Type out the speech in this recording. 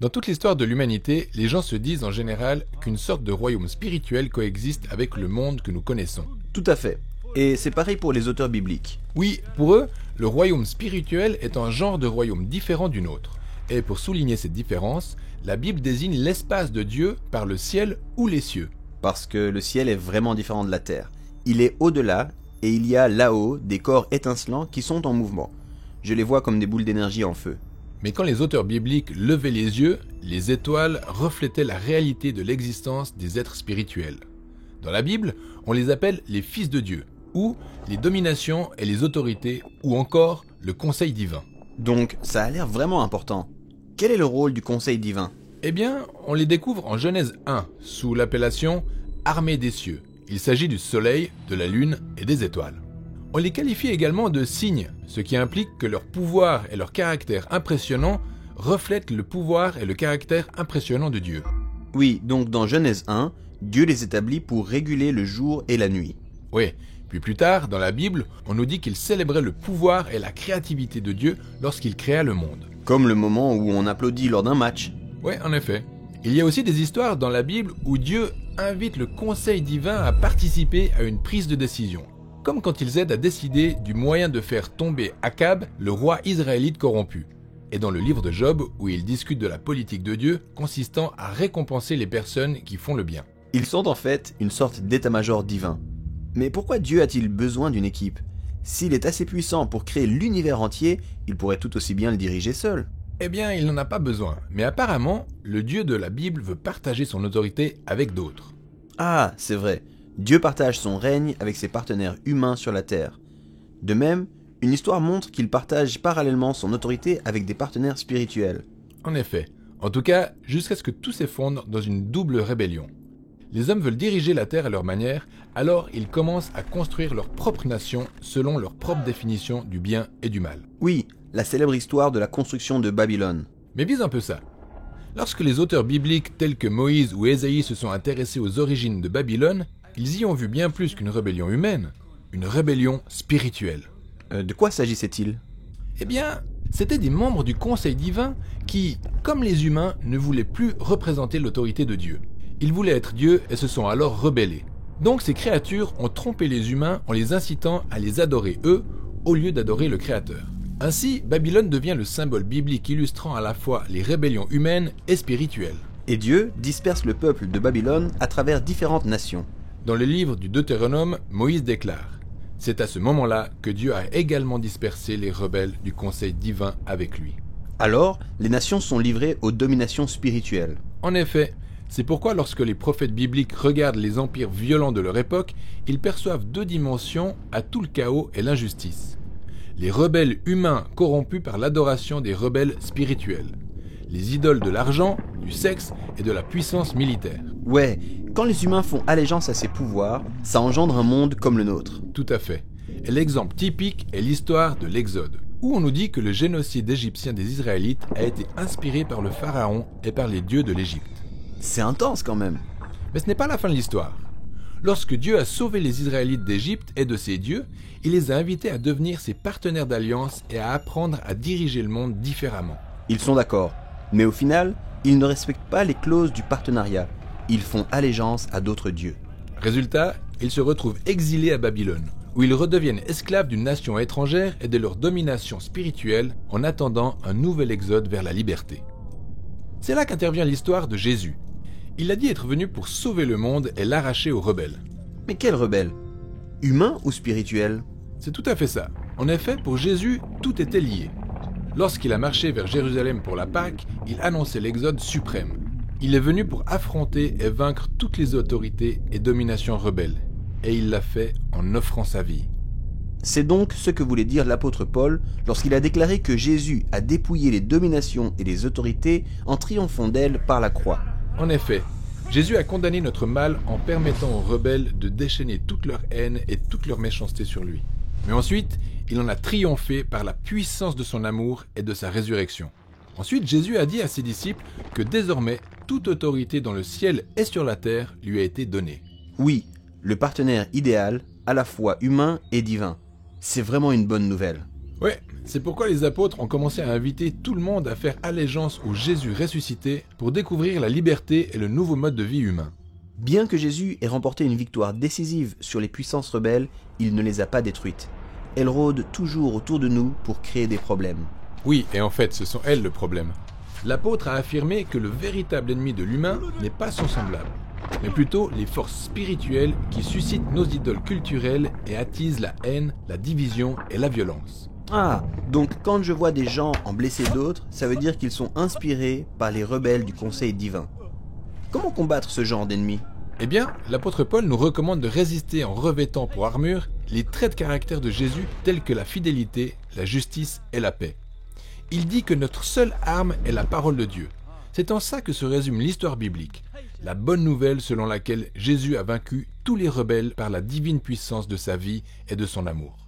Dans toute l'histoire de l'humanité, les gens se disent en général qu'une sorte de royaume spirituel coexiste avec le monde que nous connaissons. Tout à fait. Et c'est pareil pour les auteurs bibliques. Oui, pour eux, le royaume spirituel est un genre de royaume différent du nôtre. Et pour souligner cette différence, la Bible désigne l'espace de Dieu par le ciel ou les cieux. Parce que le ciel est vraiment différent de la terre. Il est au-delà, et il y a là-haut des corps étincelants qui sont en mouvement. Je les vois comme des boules d'énergie en feu. Mais quand les auteurs bibliques levaient les yeux, les étoiles reflétaient la réalité de l'existence des êtres spirituels. Dans la Bible, on les appelle les fils de Dieu, ou les dominations et les autorités, ou encore le conseil divin. Donc, ça a l'air vraiment important. Quel est le rôle du conseil divin ? Eh bien, on les découvre en Genèse 1, sous l'appellation « armée des cieux ». Il s'agit du soleil, de la lune et des étoiles. On les qualifie également de signes, ce qui implique que leur pouvoir et leur caractère impressionnant reflètent le pouvoir et le caractère impressionnant de Dieu. Oui, donc dans Genèse 1, Dieu les établit pour réguler le jour et la nuit. Oui, puis plus tard, dans la Bible, on nous dit qu'il célébrait le pouvoir et la créativité de Dieu lorsqu'il créa le monde. Comme le moment où on applaudit lors d'un match. Oui, en effet. Il y a aussi des histoires dans la Bible où Dieu invite le conseil divin à participer à une prise de décision. Comme quand ils aident à décider du moyen de faire tomber Akab, le roi israélite corrompu. Et dans le livre de Job, où ils discutent de la politique de Dieu consistant à récompenser les personnes qui font le bien. Ils sont en fait une sorte d'état-major divin. Mais pourquoi Dieu a-t-il besoin d'une équipe ? S'il est assez puissant pour créer l'univers entier, il pourrait tout aussi bien le diriger seul. Eh bien, il n'en a pas besoin. Mais apparemment, le Dieu de la Bible veut partager son autorité avec d'autres. Ah, c'est vrai. Dieu partage son règne avec ses partenaires humains sur la terre. De même, une histoire montre qu'il partage parallèlement son autorité avec des partenaires spirituels. En effet. En tout cas, jusqu'à ce que tout s'effondre dans une double rébellion. Les hommes veulent diriger la terre à leur manière, alors ils commencent à construire leur propre nation selon leur propre définition du bien et du mal. Oui, la célèbre histoire de la construction de Babylone. Mais vise un peu ça. Lorsque les auteurs bibliques tels que Moïse ou Ésaïe se sont intéressés aux origines de Babylone, ils y ont vu bien plus qu'une rébellion humaine, une rébellion spirituelle. De quoi s'agissait-il ? Eh bien, c'étaient des membres du Conseil divin qui, comme les humains, ne voulaient plus représenter l'autorité de Dieu. Ils voulaient être Dieu et se sont alors rebellés. Donc ces créatures ont trompé les humains en les incitant à les adorer eux, au lieu d'adorer le Créateur. Ainsi, Babylone devient le symbole biblique illustrant à la fois les rébellions humaines et spirituelles. Et Dieu disperse le peuple de Babylone à travers différentes nations. Dans le livre du Deutéronome, Moïse déclare « C'est à ce moment-là que Dieu a également dispersé les rebelles du conseil divin avec lui. » Alors, les nations sont livrées aux dominations spirituelles. En effet, c'est pourquoi lorsque les prophètes bibliques regardent les empires violents de leur époque, ils perçoivent deux dimensions à tout le chaos et l'injustice. Les rebelles humains corrompus par l'adoration des rebelles spirituels. Les idoles de l'argent, du sexe et de la puissance militaire. Ouais, quand les humains font allégeance à ces pouvoirs, ça engendre un monde comme le nôtre. Tout à fait. Et l'exemple typique est l'histoire de l'Exode, où on nous dit que le génocide égyptien des Israélites a été inspiré par le pharaon et par les dieux de l'Égypte. C'est intense quand même. Mais ce n'est pas la fin de l'histoire. Lorsque Dieu a sauvé les Israélites d'Égypte et de ses dieux, il les a invités à devenir ses partenaires d'alliance et à apprendre à diriger le monde différemment. Ils sont d'accord, mais au final, ils ne respectent pas les clauses du partenariat. Ils font allégeance à d'autres dieux. Résultat, ils se retrouvent exilés à Babylone, où ils redeviennent esclaves d'une nation étrangère et de leur domination spirituelle en attendant un nouvel exode vers la liberté. C'est là qu'intervient l'histoire de Jésus. Il a dit être venu pour sauver le monde et l'arracher aux rebelles. Mais quels rebelles ? Humains ou spirituels ? C'est tout à fait ça. En effet, pour Jésus, tout était lié. Lorsqu'il a marché vers Jérusalem pour la Pâque, il annonçait l'exode suprême. Il est venu pour affronter et vaincre toutes les autorités et dominations rebelles. Et il l'a fait en offrant sa vie. C'est donc ce que voulait dire l'apôtre Paul lorsqu'il a déclaré que Jésus a dépouillé les dominations et les autorités en triomphant d'elles par la croix. En effet, Jésus a condamné notre mal en permettant aux rebelles de déchaîner toute leur haine et toute leur méchanceté sur lui. Mais ensuite, il en a triomphé par la puissance de son amour et de sa résurrection. Ensuite, Jésus a dit à ses disciples que désormais, toute autorité dans le ciel et sur la terre lui a été donnée. Oui, le partenaire idéal, à la fois humain et divin. C'est vraiment une bonne nouvelle. Ouais, c'est pourquoi les apôtres ont commencé à inviter tout le monde à faire allégeance au Jésus ressuscité pour découvrir la liberté et le nouveau mode de vie humain. Bien que Jésus ait remporté une victoire décisive sur les puissances rebelles, il ne les a pas détruites. Elles rôdent toujours autour de nous pour créer des problèmes. Oui, et en fait, ce sont elles le problème. L'apôtre a affirmé que le véritable ennemi de l'humain n'est pas son semblable, mais plutôt les forces spirituelles qui suscitent nos idoles culturelles et attisent la haine, la division et la violence. Ah, donc quand je vois des gens en blesser d'autres, ça veut dire qu'ils sont inspirés par les rebelles du conseil divin. Comment combattre ce genre d'ennemis ? Eh bien, l'apôtre Paul nous recommande de résister en revêtant pour armure les traits de caractère de Jésus tels que la fidélité, la justice et la paix. Il dit que notre seule arme est la parole de Dieu. C'est en ça que se résume l'histoire biblique, la bonne nouvelle selon laquelle Jésus a vaincu tous les rebelles par la divine puissance de sa vie et de son amour.